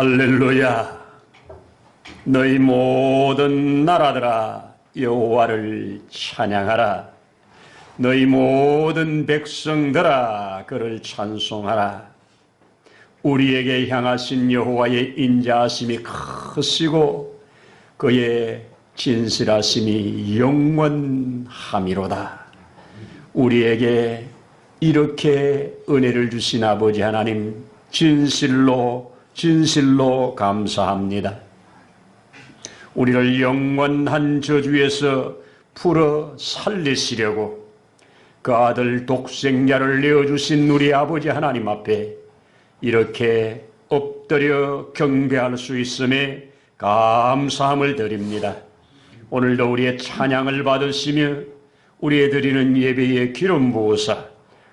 할렐루야. 너희 모든 나라들아 여호와를 찬양하라. 너희 모든 백성들아 그를 찬송하라. 우리에게 향하신 여호와의 인자하심이 크시고 그의 진실하심이 영원함이로다. 우리에게 이렇게 은혜를 주신 아버지 하나님 진실로 감사합니다. 우리를 영원한 저주에서 풀어 살리시려고 그 아들 독생자를 내어주신 우리 아버지 하나님 앞에 이렇게 엎드려 경배할 수 있음에 감사함을 드립니다. 오늘도 우리의 찬양을 받으시며 우리의 드리는 예배에 기름 부으사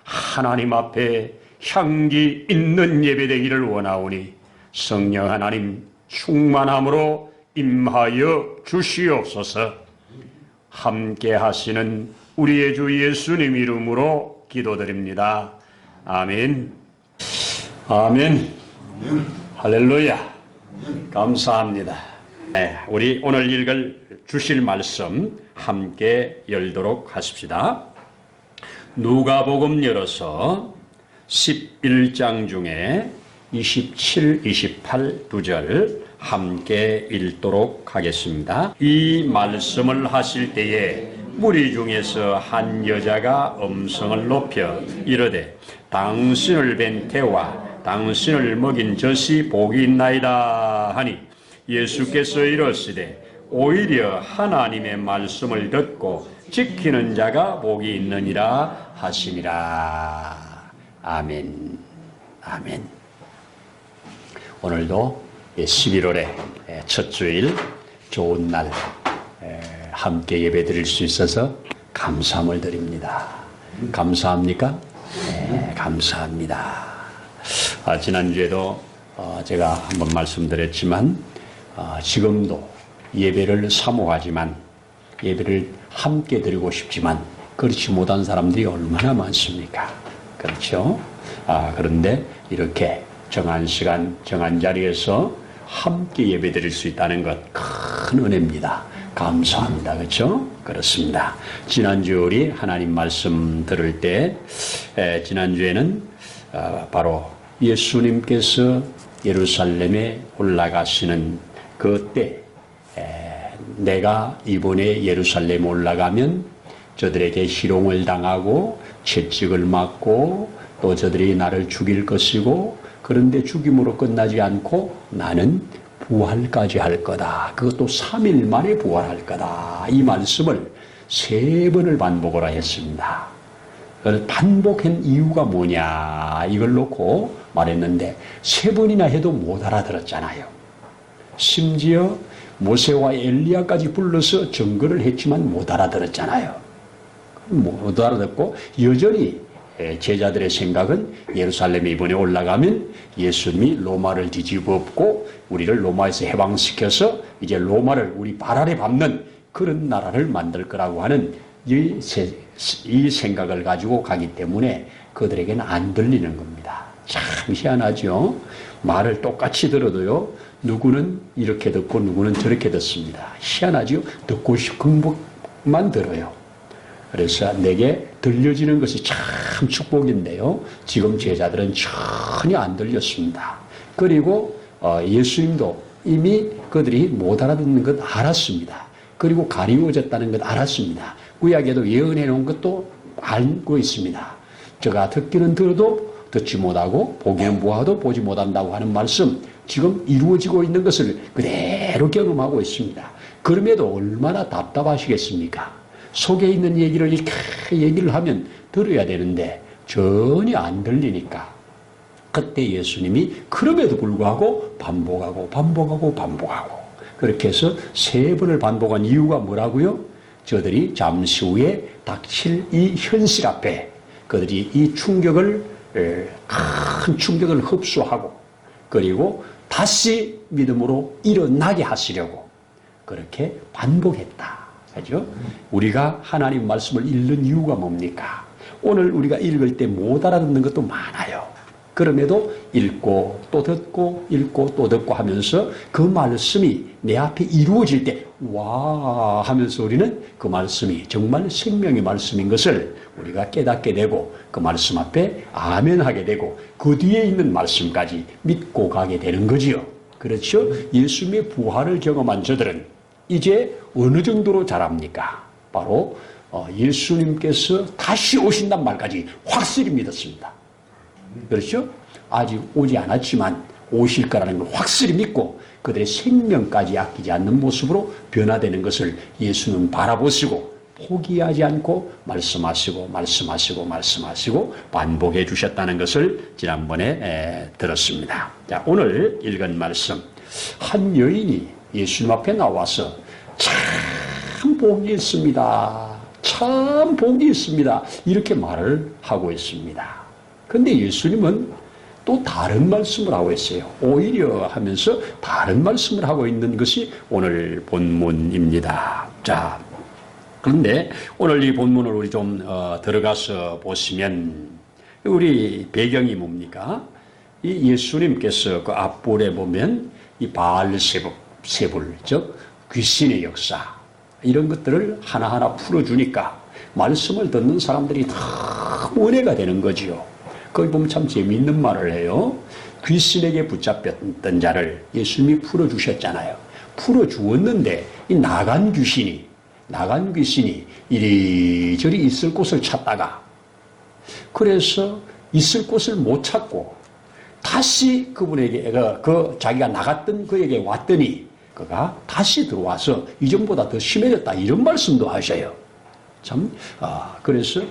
하나님 앞에 향기 있는 예배되기를 원하오니 성령 하나님 충만함으로 임하여 주시옵소서. 함께 하시는 우리의 주 예수님 이름으로 기도드립니다. 아멘. 아멘. 할렐루야. 감사합니다. 네, 우리 오늘 읽을 주실 말씀 함께 열도록 하십시다. 누가복음 열어서 11장 중에 27, 28 두 절 함께 읽도록 하겠습니다. 이 말씀을 하실 때에 무리 중에서 한 여자가 음성을 높여 이르되 당신을 뵌 태와 당신을 먹인 젖이 복이 있나이다 하니 예수께서 이르시되 오히려 하나님의 말씀을 듣고 지키는 자가 복이 있느니라 하시니라. 아멘. 아멘. 오늘도 11월의 첫 주일 좋은 날 함께 예배 드릴 수 있어서 감사함을 드립니다. 감사합니까? 네, 감사합니다. 지난주에도 제가 한번 말씀드렸지만 지금도 예배를 사모하지만 예배를 함께 드리고 싶지만 그렇지 못한 사람들이 얼마나 많습니까? 그렇죠? 그런데 이렇게 정한 시간, 정한 자리에서 함께 예배 드릴 수 있다는 것 큰 은혜입니다. 감사합니다. 그렇죠? 그렇습니다. 지난주 우리 하나님 말씀 들을 때 지난주에는 바로 예수님께서 예루살렘에 올라가시는 그때 내가 이번에 예루살렘 올라가면 저들에게 희롱을 당하고 채찍을 맞고 또 저들이 나를 죽일 것이고 그런데 죽임으로 끝나지 않고 나는 부활까지 할 거다. 그것도 3일 만에 부활할 거다. 이 말씀을 3번을 반복을 했습니다. 반복한 이유가 뭐냐 이걸 놓고 말했는데 3번이나 해도 못 알아들었잖아요. 심지어 모세와 엘리야까지 불러서 증거를 했지만 못 알아들었잖아요. 못 알아듣고 여전히 제자들의 생각은 예루살렘에 이번에 올라가면 예수님이 로마를 뒤집어 엎고 우리를 로마에서 해방시켜서 이제 로마를 우리 발 아래 밟는 그런 나라를 만들 거라고 하는 이 생각을 가지고 가기 때문에 그들에게는 안 들리는 겁니다. 참 희한하죠. 말을 똑같이 들어도요 누구는 이렇게 듣고 누구는 저렇게 듣습니다. 희한하죠. 듣고 싶은 것만 들어요. 그래서 내게 들려지는 것이 참 축복인데요. 지금 제자들은 전혀 안 들렸습니다. 그리고 예수님도 이미 그들이 못 알아듣는 것 알았습니다. 그리고 가리워졌다는 것 알았습니다. 구약에도 예언해 놓은 것도 알고 있습니다. 저가 듣기는 들어도 듣지 못하고 보기는 보아도 보지 못한다고 하는 말씀 지금 이루어지고 있는 것을 그대로 경험하고 있습니다. 그럼에도 얼마나 답답하시겠습니까? 속에 있는 얘기를 이렇게 얘기를 하면 들어야 되는데 전혀 안 들리니까 그때 예수님이 그럼에도 불구하고 반복하고 그렇게 해서 3번을 반복한 이유가 뭐라고요? 저들이 잠시 후에 닥칠 이 현실 앞에 그들이 이 충격을 큰 충격을 흡수하고 그리고 다시 믿음으로 일어나게 하시려고 그렇게 반복했다. 그죠? 우리가 하나님 말씀을 읽는 이유가 뭡니까? 오늘 우리가 읽을 때 못 알아듣는 것도 많아요. 그럼에도 읽고 또 듣고 읽고 또 듣고 하면서 그 말씀이 내 앞에 이루어질 때 와 하면서 우리는 그 말씀이 정말 생명의 말씀인 것을 우리가 깨닫게 되고 그 말씀 앞에 아멘 하게 되고 그 뒤에 있는 말씀까지 믿고 가게 되는 거지요. 그렇죠? 예수님의 부활을 경험한 저들은 이제 어느 정도로 자랍니까? 바로 예수님께서 다시 오신단 말까지 확실히 믿었습니다. 그렇죠? 아직 오지 않았지만 오실 거라는 걸 확실히 믿고 그들의 생명까지 아끼지 않는 모습으로 변화되는 것을 예수는 바라보시고 포기하지 않고 말씀하시고 반복해 주셨다는 것을 지난번에 들었습니다. 자, 오늘 읽은 말씀. 한 여인이 예수님 앞에 나와서 참 복이 있습니다. 참 복이 있습니다. 이렇게 말을 하고 있습니다. 그런데 예수님은 또 다른 말씀을 하고 있어요. 오히려 하면서 다른 말씀을 하고 있는 것이 오늘 본문입니다. 자, 그런데 오늘 이 본문을 우리 좀 들어가서 보시면 우리 배경이 뭡니까? 이 예수님께서 그 앞부분에 보면 이 바알세불, 즉 귀신의 역사 이런 것들을 하나하나 풀어주니까 말씀을 듣는 사람들이 다 은혜가 되는 거지요. 거기 보면 참 재미있는 말을 해요. 귀신에게 붙잡혔던 자를 예수님이 풀어주셨잖아요. 풀어주었는데 이 나간 귀신이 이리저리 있을 곳을 찾다가 그래서 있을 곳을 못 찾고 다시 그분에게 자기가 나갔던 그에게 왔더니 그가 다시 들어와서 이전보다 더 심해졌다 이런 말씀도 하셔요. 참 그래서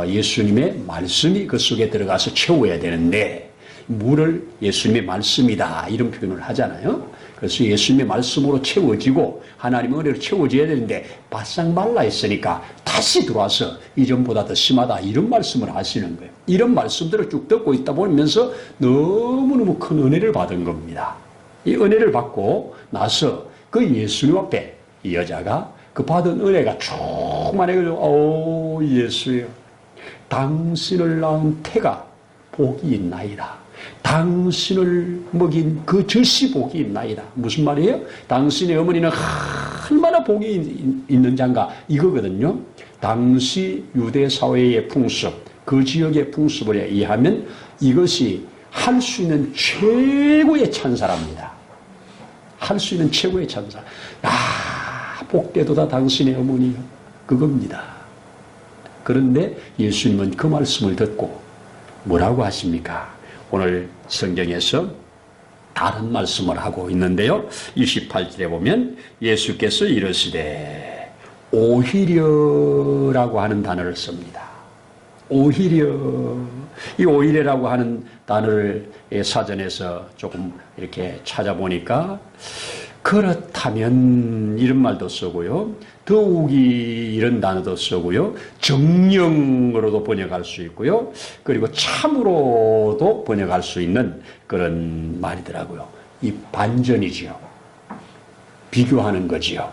예수님의 말씀이 그 속에 들어가서 채워야 되는데 물을 예수님의 말씀이다 이런 표현을 하잖아요. 그래서 예수님의 말씀으로 채워지고 하나님의 은혜로 채워져야 되는데 바싹 말라 있으니까 다시 들어와서 이전보다 더 심하다 이런 말씀을 하시는 거예요. 이런 말씀들을 쭉 듣고 있다 보면서 너무너무 큰 은혜를 받은 겁니다. 이 은혜를 받고 나서 그 예수님 앞에 이 여자가 그 받은 은혜가 충만해가지고 예수여 당신을 낳은 태가 복이 있나이다. 당신을 먹인 그 젖이 복이 있나이다. 무슨 말이에요? 당신의 어머니는 얼마나 복이 있는 자인가 이거거든요. 당시 유대 사회의 풍습, 그 지역의 풍습에 의하면 이것이 할 수 있는 최고의 찬사랍니다. 할 수 있는 최고의 찬사. 복되도다 당신의 어머니요. 그겁니다. 그런데 예수님은 그 말씀을 듣고 뭐라고 하십니까? 오늘 성경에서 다른 말씀을 하고 있는데요. 28절에 보면 예수께서 이르시되 오히려라고 하는 단어를 씁니다. 오히려. 이 오히려라고 하는 단어를 사전에서 조금 이렇게 찾아보니까 그렇다면 이런 말도 쓰고요. 더욱이 이런 단어도 쓰고요. 정령으로도 번역할 수 있고요. 그리고 참으로도 번역할 수 있는 그런 말이더라고요. 이 반전이지요. 비교하는 거지요.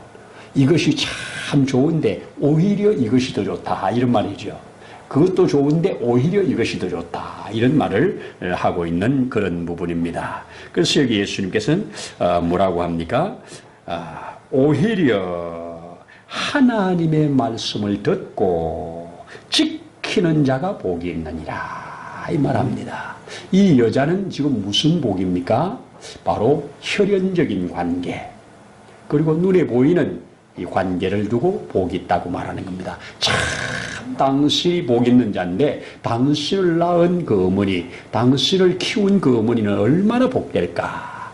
이것이 참 좋은데 오히려 이것이 더 좋다. 이런 말이죠. 그것도 좋은데 오히려 이것이 더 좋다. 이런 말을 하고 있는 그런 부분입니다. 그래서 여기 예수님께서는 뭐라고 합니까? 오히려 하나님의 말씀을 듣고 지키는 자가 복이 있느니라. 이 말합니다. 이 여자는 지금 무슨 복입니까? 바로 혈연적인 관계 그리고 눈에 보이는 이 관계를 두고 복이 있다고 말하는 겁니다. 참 당신이 복 있는 자인데 당신을 낳은 그 어머니, 당신을 키운 그 어머니는 얼마나 복될까?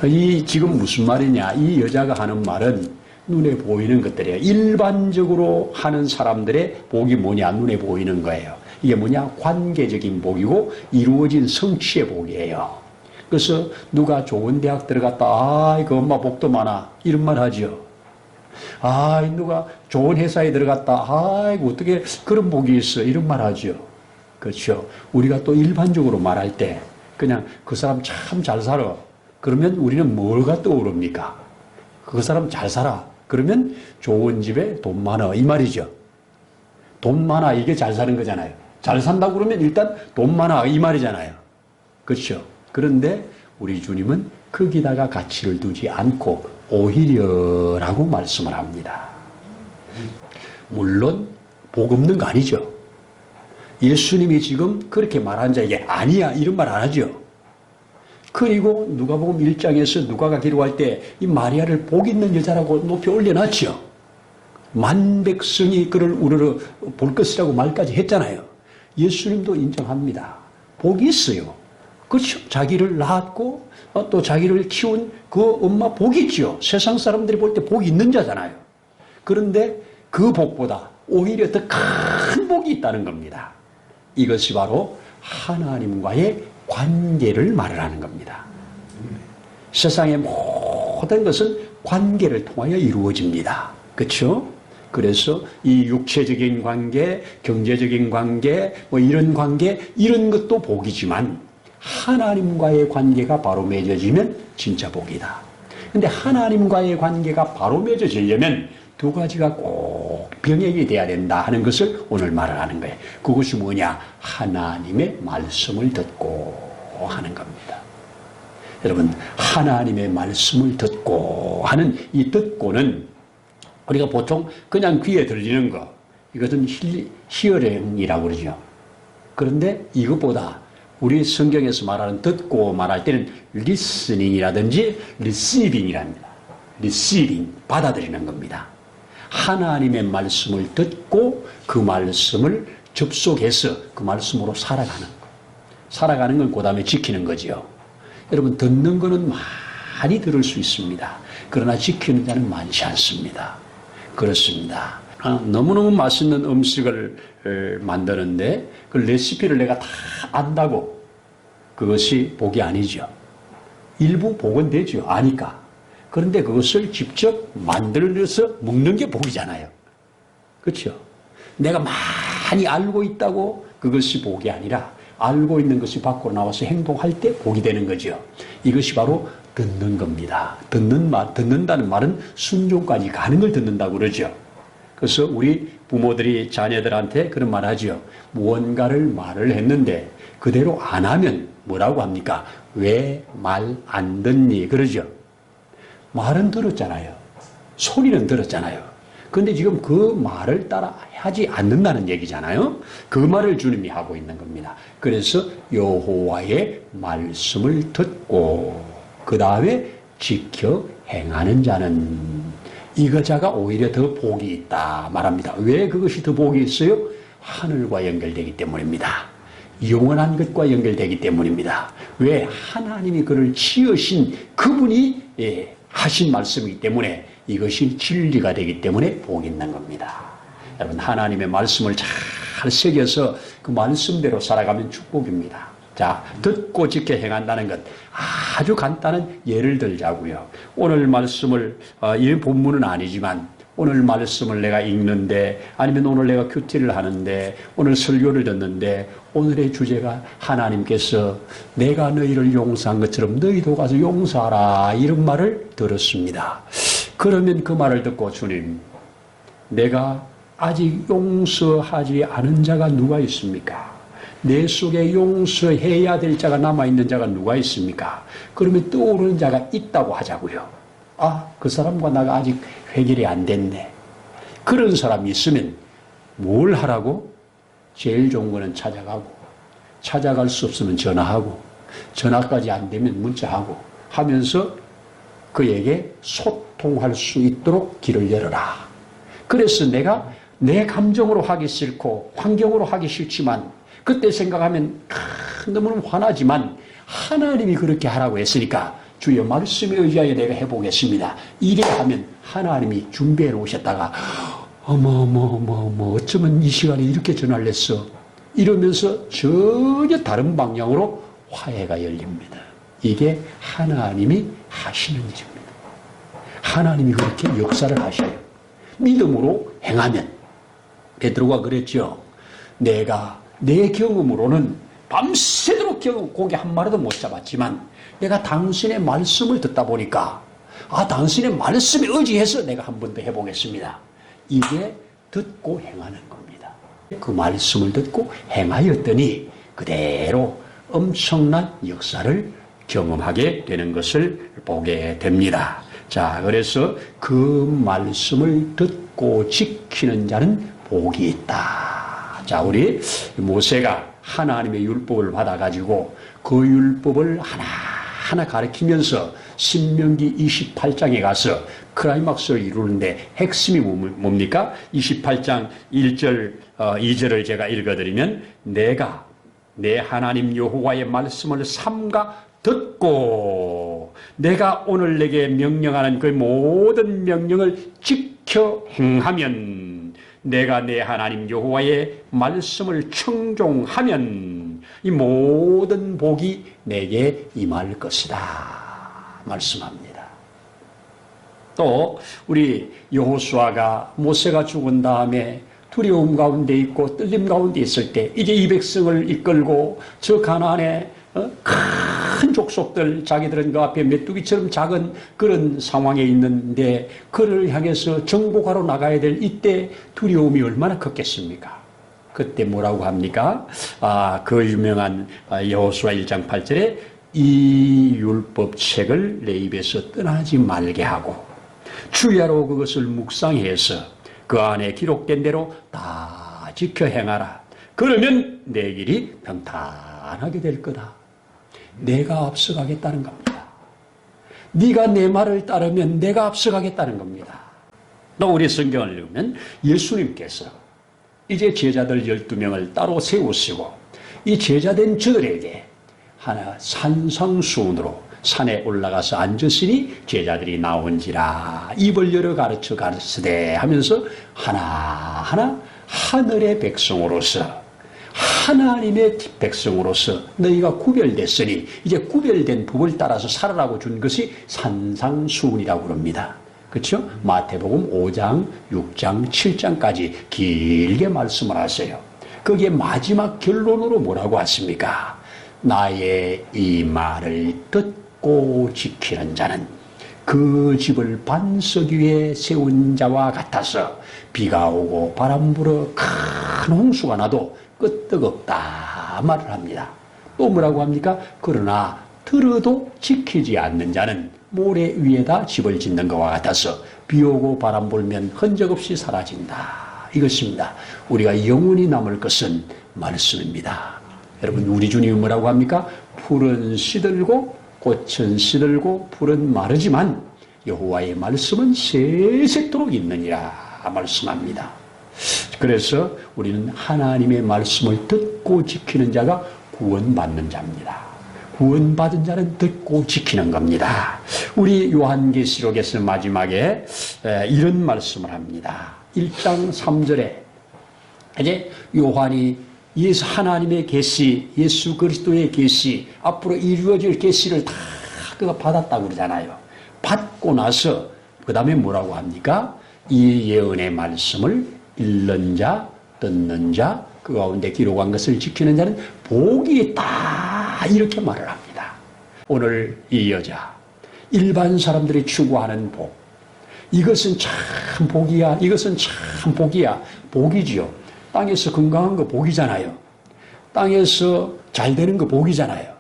이 지금 무슨 말이냐? 이 여자가 하는 말은 눈에 보이는 것들이에요. 일반적으로 하는 사람들의 복이 뭐냐? 눈에 보이는 거예요. 이게 뭐냐? 관계적인 복이고 이루어진 성취의 복이에요. 그래서 누가 좋은 대학 들어갔다, 그 엄마 복도 많아. 이런 말 하죠. 누가 좋은 회사에 들어갔다. 아이고, 어떻게 그런 복이 있어. 이런 말 하죠. 그렇죠. 우리가 또 일반적으로 말할 때 그냥 그 사람 참 잘 살아. 그러면 우리는 뭐가 떠오릅니까? 그 사람 잘 살아. 그러면 좋은 집에 돈 많아. 이 말이죠. 돈 많아. 이게 잘 사는 거잖아요. 잘 산다고 그러면 일단 돈 많아. 이 말이잖아요. 그렇죠? 그런데 우리 주님은 거기다가 가치를 두지 않고 오히려라고 말씀을 합니다. 물론 복 없는 거 아니죠. 예수님이 지금 그렇게 말한 자에게 아니야 이런 말 안 하죠. 그리고 누가복음 1장에서 누가가 기록할 때 이 마리아를 복 있는 여자라고 높이 올려놨죠. 만백성이 그를 우러러 볼 것이라고 말까지 했잖아요. 예수님도 인정합니다. 복이 있어요. 그렇죠. 자기를 낳았고 또 자기를 키운 그 엄마 복이 있죠. 세상 사람들이 볼 때 복이 있는 자잖아요. 그런데 그 복보다 오히려 더 큰 복이 있다는 겁니다. 이것이 바로 하나님과의 관계를 말을 하는 겁니다. 세상의 모든 것은 관계를 통하여 이루어집니다. 그렇죠? 그래서 이 육체적인 관계, 경제적인 관계, 뭐 이런 관계, 이런 것도 복이지만 하나님과의 관계가 바로 맺어지면 진짜 복이다. 근데 하나님과의 관계가 바로 맺어지려면 두 가지가 꼭 병행이 돼야 된다 하는 것을 오늘 말을 하는 거예요. 그것이 뭐냐? 하나님의 말씀을 듣고 하는 겁니다. 여러분, 하나님의 말씀을 듣고 하는 이 듣고는 우리가 보통 그냥 귀에 들리는 거, 이것은 히어링이라고 그러죠. 그런데 이것보다 우리 성경에서 말하는 듣고 말할 때는 listening이라든지 receiving이랍니다. receiving, 받아들이는 겁니다. 하나님의 말씀을 듣고 그 말씀을 접속해서 그 말씀으로 살아가는 거. 살아가는 건 그 다음에 지키는 거죠. 여러분, 듣는 거는 많이 들을 수 있습니다. 그러나 지키는 자는 많지 않습니다. 그렇습니다. 너무너무 맛있는 음식을 만드는데 그 레시피를 내가 다 안다고 그것이 복이 아니죠. 일부 복은 되죠. 아니까. 그런데 그것을 직접 만들어서 먹는 게 복이잖아요. 그렇죠? 내가 많이 알고 있다고 그것이 복이 아니라 알고 있는 것이 밖으로 나와서 행동할 때 복이 되는 거죠. 이것이 바로 듣는 겁니다. 듣는다는 말은 순종까지 가는 걸 듣는다고 그러죠. 그래서 우리 부모들이 자녀들한테 그런 말 하죠. 무언가를 말을 했는데 그대로 안 하면 뭐라고 합니까? 왜 말 안 듣니? 그러죠. 말은 들었잖아요. 소리는 들었잖아요. 그런데 지금 그 말을 따라 하지 않는다는 얘기잖아요. 그 말을 주님이 하고 있는 겁니다. 그래서 여호와의 말씀을 듣고 그 다음에 지켜 행하는 자는 이거자가 오히려 더 복이 있다 말합니다. 왜 그것이 더 복이 있어요? 하늘과 연결되기 때문입니다. 영원한 것과 연결되기 때문입니다. 왜? 하나님이 그를 지으신 그분이 하신 말씀이기 때문에 이것이 진리가 되기 때문에 복이 있는 겁니다. 여러분, 하나님의 말씀을 잘 새겨서 그 말씀대로 살아가면 축복입니다. 자, 듣고 지켜 행한다는 것 아주 간단한 예를 들자고요. 오늘 말씀을 이 본문은 아니지만 오늘 말씀을 내가 읽는데 아니면 오늘 내가 큐티를 하는데 오늘 설교를 듣는데 오늘의 주제가 하나님께서 내가 너희를 용서한 것처럼 너희도 가서 용서하라 이런 말을 들었습니다. 그러면 그 말을 듣고 주님, 내가 아직 용서하지 않은 자가 누가 있습니까? 내 속에 용서해야 될 자가 남아있는 자가 누가 있습니까? 그러면 떠오르는 자가 있다고 하자고요. 아, 그 사람과 나가 아직 해결이 안 됐네. 그런 사람이 있으면 뭘 하라고? 제일 좋은 거는 찾아가고, 찾아갈 수 없으면 전화하고, 전화까지 안 되면 문자하고 하면서 그에게 소통할 수 있도록 길을 열어라. 그래서 내가 내 감정으로 하기 싫고 환경으로 하기 싫지만 그때 생각하면 너무너무 화나지만 하나님이 그렇게 하라고 했으니까 주여 말씀에 의지하여 내가 해보겠습니다. 이래 하면 하나님이 준비해 놓으셨다가 어머 어쩌면 이 시간에 이렇게 전화를 했어 이러면서 전혀 다른 방향으로 화해가 열립니다. 이게 하나님이 하시는 일입니다. 하나님이 그렇게 역사를 하셔요. 믿음으로 행하면 베드로가 그랬죠. 내가 내 경험으로는 밤새도록 고기 한 마리도 못 잡았지만 내가 당신의 말씀을 듣다 보니까 당신의 말씀에 의지해서 내가 한 번 더 해보겠습니다. 이게 듣고 행하는 겁니다. 그 말씀을 듣고 행하였더니 그대로 엄청난 역사를 경험하게 되는 것을 보게 됩니다. 자, 그래서 그 말씀을 듣고 지키는 자는 복이 있다. 자, 우리 모세가 하나님의 율법을 받아가지고 그 율법을 하나하나 가르치면서 신명기 28장에 가서 클라이막스를 이루는데 핵심이 뭡니까? 28장 1절, 2절을 제가 읽어드리면 내가 내 하나님 여호와의 말씀을 삼가 듣고 내가 오늘 내게 명령하는 그 모든 명령을 지켜 행하면 내가 내 하나님 여호와의 말씀을 청종하면 이 모든 복이 내게 임할 것이다 말씀합니다. 또 우리 여호수아가 모세가 죽은 다음에 두려움 가운데 있고 떨림 가운데 있을 때 이제 이 백성을 이끌고 저 가나안의 큰 족속들 자기들은 그 앞에 메뚜기처럼 작은 그런 상황에 있는데 그를 향해서 정복하러 나가야 될 이때 두려움이 얼마나 컸겠습니까? 그때 뭐라고 합니까? 그 유명한 여호수아 1장 8절에 이 율법책을 내 입에서 떠나지 말게 하고 주야로 그것을 묵상해서 그 안에 기록된 대로 다 지켜 행하라. 그러면 내 길이 평탄하게 될 거다. 내가 앞서가겠다는 겁니다. 네가 내 말을 따르면 내가 앞서가겠다는 겁니다. 또 우리 성경을 읽으면 예수님께서 이제 제자들 12명을 따로 세우시고 이 제자된 저들에게 하나 산상수훈으로 산에 올라가서 앉으시니 제자들이 나온지라 입을 열어 가르쳐 가르치되 하면서 하나하나 하늘의 백성으로서 하나님의 백성으로서 너희가 구별됐으니 이제 구별된 법을 따라서 살아라고 준 것이 산상수훈이라고 그럽니다. 그렇죠? 마태복음 5장, 6장, 7장까지 길게 말씀을 하세요. 거기에 마지막 결론으로 뭐라고 하십니까? 나의 이 말을 듣고 지키는 자는 그 집을 반석 위에 세운 자와 같아서 비가 오고 바람 불어 큰 홍수가 나도 끄떡없다 말을 합니다. 또 뭐라고 합니까? 그러나 들어도 지키지 않는 자는 모래 위에다 집을 짓는 것과 같아서 비 오고 바람 불면 흔적 없이 사라진다. 이것입니다. 우리가 영원히 남을 것은 말씀입니다. 여러분 우리 주님이 뭐라고 합니까? 풀은 시들고 꽃은 시들고 풀은 마르지만 여호와의 말씀은 세세토록 있느니라 말씀합니다. 그래서 우리는 하나님의 말씀을 듣고 지키는 자가 구원받는 자입니다. 구원받은 자는 듣고 지키는 겁니다. 우리 요한계시록에서 마지막에 이런 말씀을 합니다. 1장 3절에 이제 요한이 예수 하나님의 계시, 예수 그리스도의 계시, 앞으로 이루어질 계시를 다 그가 받았다고 그러잖아요. 받고 나서 그 다음에 뭐라고 합니까? 이 예언의 말씀을 읽는 자, 듣는 자, 그 가운데 기록한 것을 지키는 자는 복이 있다 이렇게 말을 합니다. 오늘 이 여자, 일반 사람들이 추구하는 복, 이것은 참 복이야, 이것은 참 복이야, 복이지요. 땅에서 건강한 거 복이잖아요. 땅에서 잘 되는 거 복이잖아요.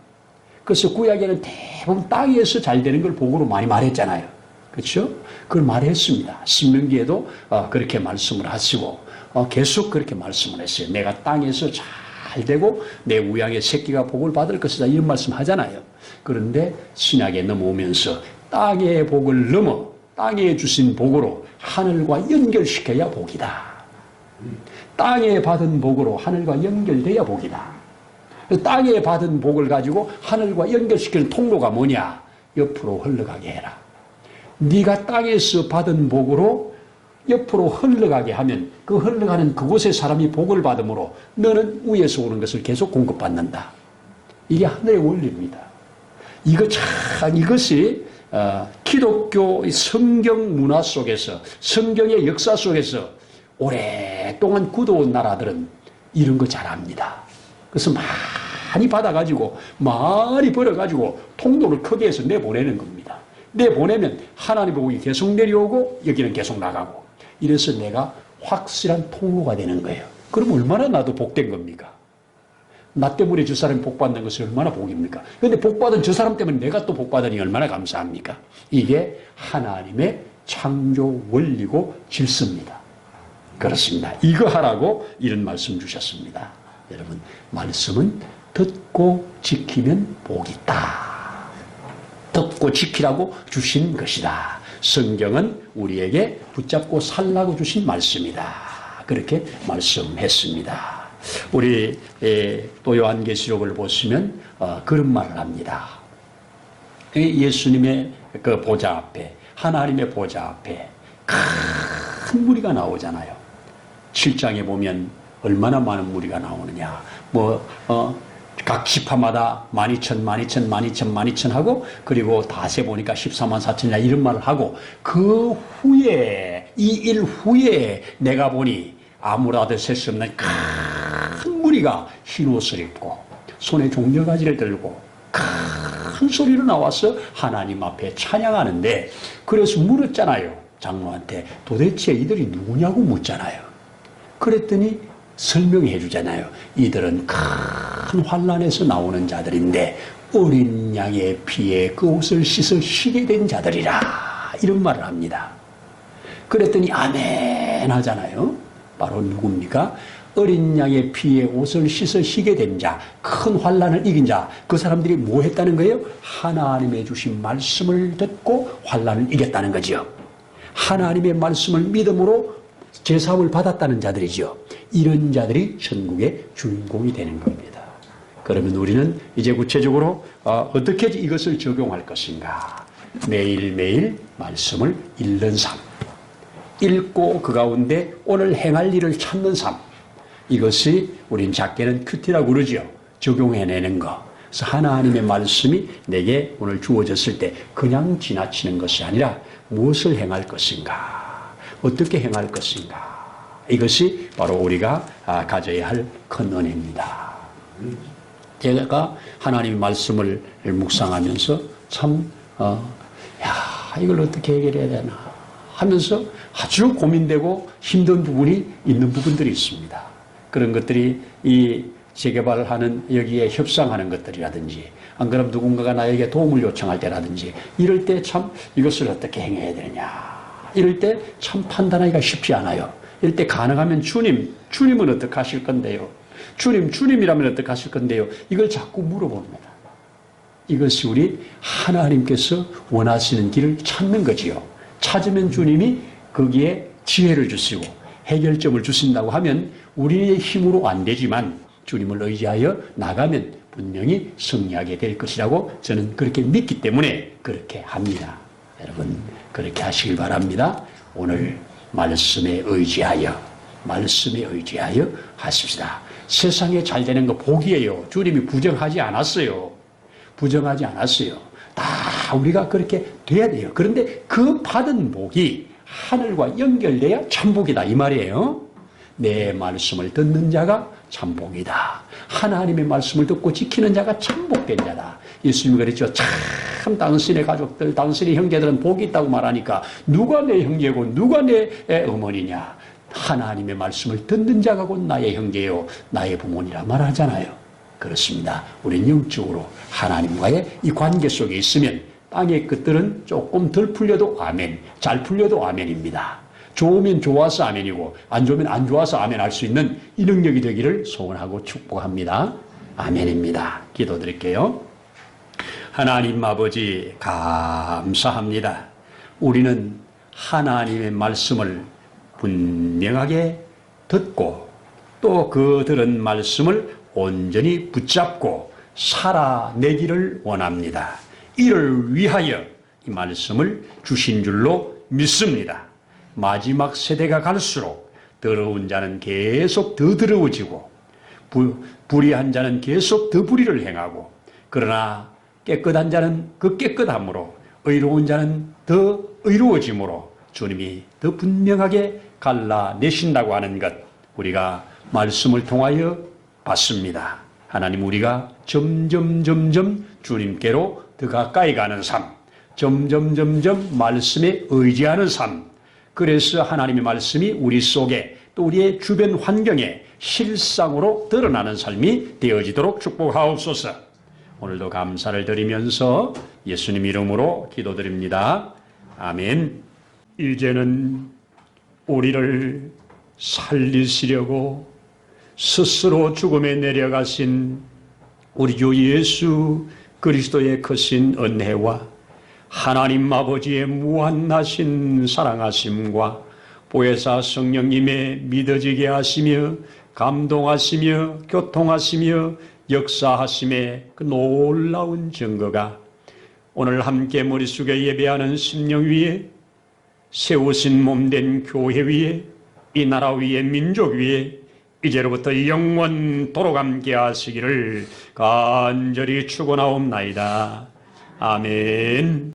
그래서 구약에는 대부분 땅에서 잘 되는 걸 복으로 많이 말했잖아요. 그렇죠? 그걸 말했습니다. 신명기에도 그렇게 말씀을 하시고 계속 그렇게 말씀을 했어요. 내가 땅에서 잘 되고 내 우양의 새끼가 복을 받을 것이다 이런 말씀 하잖아요. 그런데 신약에 넘어오면서 땅의 복을 넘어 땅에 주신 복으로 하늘과 연결시켜야 복이다. 땅에 받은 복으로 하늘과 연결돼야 복이다. 땅에 받은 복을 가지고 하늘과 연결시키는 통로가 뭐냐? 옆으로 흘러가게 해라. 네가 땅에서 받은 복으로 옆으로 흘러가게 하면 그 흘러가는 그곳의 사람이 복을 받음으로 너는 위에서 오는 것을 계속 공급받는다. 이게 하늘의 원리입니다. 이것이 기독교 성경 문화 속에서 성경의 역사 속에서 오랫동안 굳어온 나라들은 이런 거 잘합니다. 그래서 많이 받아가지고 많이 벌어가지고 통로를 크게 해서 내보내는 겁니다. 내보내면 하나님의 복이 계속 내려오고 여기는 계속 나가고 이래서 내가 확실한 통로가 되는 거예요. 그럼 얼마나 나도 복된 겁니까? 나 때문에 저 사람이 복받는 것이 얼마나 복입니까? 그런데 복받은 저 사람 때문에 내가 또 복받으니 얼마나 감사합니까? 이게 하나님의 창조 원리고 질서입니다. 그렇습니다. 이거 하라고 이런 말씀 주셨습니다. 여러분, 말씀은 듣고 지키면 복이 있다. 듣고 지키라고 주신 것이다. 성경은 우리에게 붙잡고 살라고 주신 말씀이다. 그렇게 말씀했습니다. 우리 또 요한계시록을 보시면 그런 말을 합니다. 예수님의 그 보좌 앞에, 하나님의 보좌 앞에 큰 무리가 나오잖아요. 7장에 보면 얼마나 많은 무리가 나오느냐. 각 지파마다 12,000 하고, 그리고 다세 보니까 14만 4천이나 이런 말을 하고, 그 후에, 이 일 후에 내가 보니 아무라도 셀 수 없는 큰 무리가 흰 옷을 입고, 손에 종려가지를 들고, 큰 소리로 나와서 하나님 앞에 찬양하는데, 그래서 물었잖아요. 장로한테. 도대체 이들이 누구냐고 묻잖아요. 그랬더니 설명해 주잖아요. 이들은 큰 환난에서 나오는 자들인데 어린 양의 피에 그 옷을 씻어 쉬게 된 자들이라, 이런 말을 합니다. 그랬더니 아멘 하잖아요. 바로 누굽니까? 어린 양의 피에 옷을 씻어 쉬게 된 자, 큰 환난을 이긴 자, 그 사람들이 뭐 했다는 거예요? 하나님의 주신 말씀을 듣고 환난을 이겼다는 거지요. 하나님의 말씀을 믿음으로 제사함을 받았다는 자들이죠. 이런 자들이 천국의 주인공이 되는 겁니다. 그러면 우리는 이제 구체적으로 어떻게 이것을 적용할 것인가? 매일매일 말씀을 읽는 삶, 읽고 그 가운데 오늘 행할 일을 찾는 삶, 이것이 우린 작게는 큐티라고 그러죠. 적용해내는 거. 그래서 하나님의 말씀이 내게 오늘 주어졌을 때 그냥 지나치는 것이 아니라 무엇을 행할 것인가, 어떻게 행할 것인가, 이것이 바로 우리가 가져야 할 큰 은혜입니다. 제가 하나님의 말씀을 묵상하면서 참 이걸 어떻게 해결해야 되나 하면서 아주 고민되고 힘든 부분이 있는 부분들이 있습니다. 그런 것들이 이 재개발하는 여기에 협상하는 것들이라든지, 안 그러면 누군가가 나에게 도움을 요청할 때라든지, 이럴 때 참 이것을 어떻게 행해야 되느냐, 이럴 때 참 판단하기가 쉽지 않아요. 이럴 때 가능하면 주님은 어떻게 하실 건데요? 주님이라면 어떻게 하실 건데요? 이걸 자꾸 물어봅니다. 이것이 우리 하나님께서 원하시는 길을 찾는 거지요. 찾으면 주님이 거기에 지혜를 주시고 해결점을 주신다고 하면 우리의 힘으로 안 되지만 주님을 의지하여 나가면 분명히 승리하게 될 것이라고 저는 그렇게 믿기 때문에 그렇게 합니다. 여러분, 그렇게 하시길 바랍니다. 오늘 말씀에 의지하여 하십시다. 세상에 잘 되는 거 복이에요. 주님이 부정하지 않았어요. 다 우리가 그렇게 돼야 돼요. 그런데 그 받은 복이 하늘과 연결돼야 참복이다, 이 말이에요. 내 말씀을 듣는 자가 참복이다. 하나님의 말씀을 듣고 지키는 자가 참복된 자다. 예수님이 그랬죠. 참 당신의 가족들, 당신의 형제들은 복이 있다고 말하니까 누가 내 형제고 누가 내 어머니냐. 하나님의 말씀을 듣는 자가 곧 나의 형제요 나의 부모니라 말하잖아요. 그렇습니다. 우리는 영적으로 하나님과의 이 관계 속에 있으면 땅의 것들은 조금 덜 풀려도 아멘, 잘 풀려도 아멘입니다. 좋으면 좋아서 아멘이고 안 좋으면 안 좋아서 아멘 할 수 있는 이 능력이 되기를 소원하고 축복합니다. 아멘입니다. 기도드릴게요. 하나님 아버지 감사합니다. 우리는 하나님의 말씀을 분명하게 듣고 또 그 들은 말씀을 온전히 붙잡고 살아내기를 원합니다. 이를 위하여 이 말씀을 주신 줄로 믿습니다. 마지막 세대가 갈수록 더러운 자는 계속 더 더러워지고 불의한 자는 계속 더 불의를 행하고, 그러나 깨끗한 자는 그 깨끗함으로, 의로운 자는 더 의로워짐으로 주님이 더 분명하게 갈라내신다고 하는 것, 우리가 말씀을 통하여 봤습니다. 하나님, 우리가 점점 주님께로 더 가까이 가는 삶, 점점 말씀에 의지하는 삶, 그래서 하나님의 말씀이 우리 속에 또 우리의 주변 환경에 실상으로 드러나는 삶이 되어지도록 축복하옵소서. 오늘도 감사를 드리면서 예수님 이름으로 기도드립니다. 아멘. 이제는 우리를 살리시려고 스스로 죽음에 내려가신 우리 주 예수 그리스도의 크신 은혜와 하나님 아버지의 무한하신 사랑하심과 보혜사 성령님의 믿어지게 하시며 감동하시며 교통하시며 역사하심의 그 놀라운 증거가 오늘 함께 머리 숙여 예배하는 심령 위에 세우신 몸된 교회 위에 이 나라 위에 민족 위에 이제로부터 영원토록 함께 하시기를 간절히 축원하옵나이다. 아멘.